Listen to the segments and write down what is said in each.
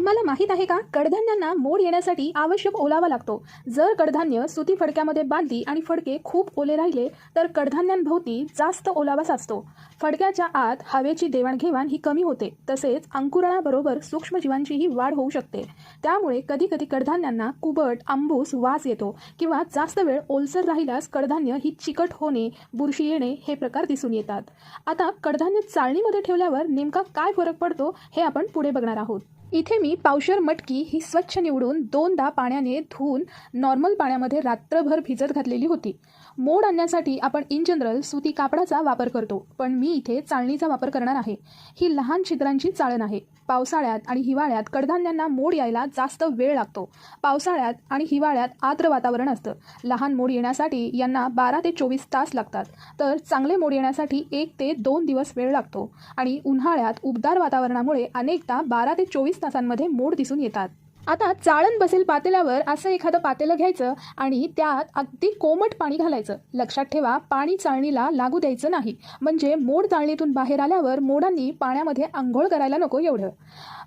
तुम्हाला माहित आहे का, कडधान्यांना मोड येण्यासाठी आवश्यक ओलावा लागतो. जर कडधान्य सुती फडक्यामध्ये बांधली आणि फडके खूप ओले राहिले तर कडधान्यांभोवती जास्त ओलावा साचतो. फडक्याच्या आत हवेची देवाणघेवाण ही कमी होते. तसेच अंकुरणाबरोबर सूक्ष्मजीवांचीही वाढ होऊ शकते. त्यामुळे कधीकधी कडधान्यांना कुबट आंबूस वास येतो किंवा जास्त वेळ ओलसर राहिल्यास कडधान्य ही चिकट होणे, बुरशी येणे हे प्रकार दिसून येतात. आता कडधान्य चाळणीमध्ये ठेवल्यावर नेमका काय फरक पडतो हे आपण पुढे बघणार आहोत. इथे मी पावशर मटकी ही स्वच्छ निवडून 2दा पाण्याने धुवून नॉर्मल पाण्यामध्ये रात्रभर भिजत घातलेली होती. मोड आणण्यासाठी आपण इन जनरल सुती कापडाचा वापर करतो, पण मी इथे चाळणीचा वापर करणार आहे. ही लहान छिद्रांची चाळण आहे. पावसाळ्यात आणि हिवाळ्यात कडधान्यांना मोड यायला जास्त वेळ लागतो. पावसाळ्यात आणि हिवाळ्यात आर्द्र वातावरण असतं. लहान मोड येण्यासाठी यांना 12 ते 24 तास लागतात, तर चांगले मोड येण्यासाठी 1 ते 2 दिवस वेळ लागतो. आणि उन्हाळ्यात उबदार वातावरणामुळे अनेकदा 12 ते 24 तासांमध्ये मोड दिसून येतात. आता चाळण बसेल पातेल्यावर असं एखादं पातेलं घ्यायचं आणि त्यात अगदी कोमट पाणी घालायचं. लक्षात ठेवा, पाणी चाळणीला लागू द्यायचं नाही, म्हणजे मोड चाळणीतून बाहेर आल्यावर मोडांनी पाण्यामध्ये आंघोळ करायला नको एवढं.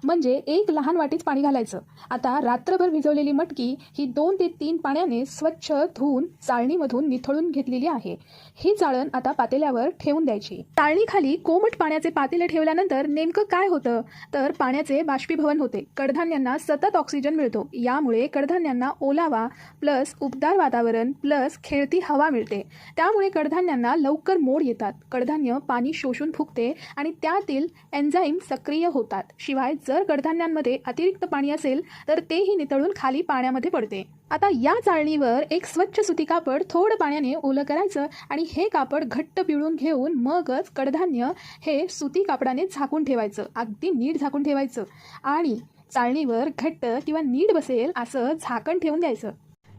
म्हणजे 1 लहान वाटीच पाणी घालायचं. आता रात्रभर भिजवलेली मटकी ही 2 ते 3 पाण्याने स्वच्छ धुवून चाळणीमधून निथळून घेतलेली आहे. ही चाळण आता पातेल्यावर ठेवून द्यायची. चाळणीखाली कोमट पाण्याचे पातेले ठेवल्यानंतर नेमकं काय होतं तर पाण्याचे बाष्पीभवन होते. कडधान्यांना सतत ऑक्सिजन मिळतो. यामुळे कडधान्यांना ओलावा प्लस उबदार वातावरण प्लस खेळती हवा मिळते. त्यामुळे कडधान्यांना लवकर मोड येतात. कडधान्य पाणी शोषून फुगते आणि त्यातील एन्झाईम सक्रिय होतात. शिवाय जर कडधान्यांमध्ये अतिरिक्त पाणी असेल तर तेही नितळून खाली पाण्यामध्ये पडते. आता या चाळणीवर एक स्वच्छ सुती कापड थोडं पाण्याने ओलं करायचं आणि हे कापड घट्ट पिळून घेऊन मगच कडधान्य हे सुती कापडाने झाकून ठेवायचं. अगदी नीट झाकून ठेवायचं आणि चाळणीवर घट्ट किंवा नीट बसेल असं झाकण ठेवून द्यायचं.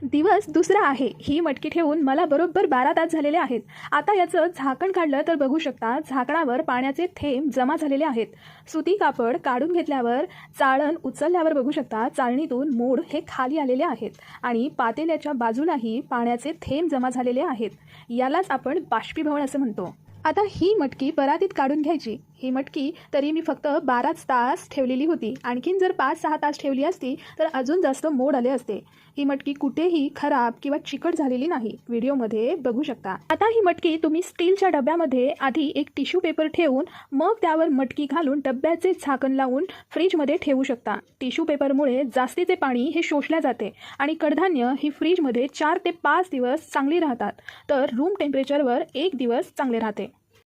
दिवस दुसरा आहे. ही मटकी ठेवून मला बरोबर 12 तास झालेले आहेत. आता याचं झाकण काढलं तर बघू शकता, झाकणावर पाण्याचे थेंब जमा झालेले आहेत. सुती कापड काढून घेतल्यावर चाळण उचलल्यावर बघू शकता चाळणीतून मोड हे खाली आलेले आहेत आणि पातेल्याच्या बाजूलाही पाण्याचे थेंब जमा झालेले आहेत. यालाच आपण बाष्पीभवन असं म्हणतो. आता ही मटकी परातीत काढून घ्यायची. ही मटकी तरी मी फक्त 12 तास ठेवलेली होती. आणखीन जर 5-6 तास ठेवली असती तर अजून जास्त मोड आले असते. ही मटकी कुठेही खराब किंवा चिकट झालेली नाही. व्हिडिओमध्ये बघू शकता. आता ही मटकी तुम्ही स्टीलच्या डब्यामध्ये आधी एक टिश्यू पेपर ठेवून मग त्यावर मटकी घालून डब्याचे झाकण लावून फ्रीजमध्ये ठेवू शकता. टिश्यू पेपरमुळे जास्तीचे पाणी हे शोषले जाते आणि कडधान्य ही फ्रीजमध्ये 4 ते 5 दिवस चांगली राहतात, तर रूम टेम्परेचरवर 1 दिवस चांगले राहते.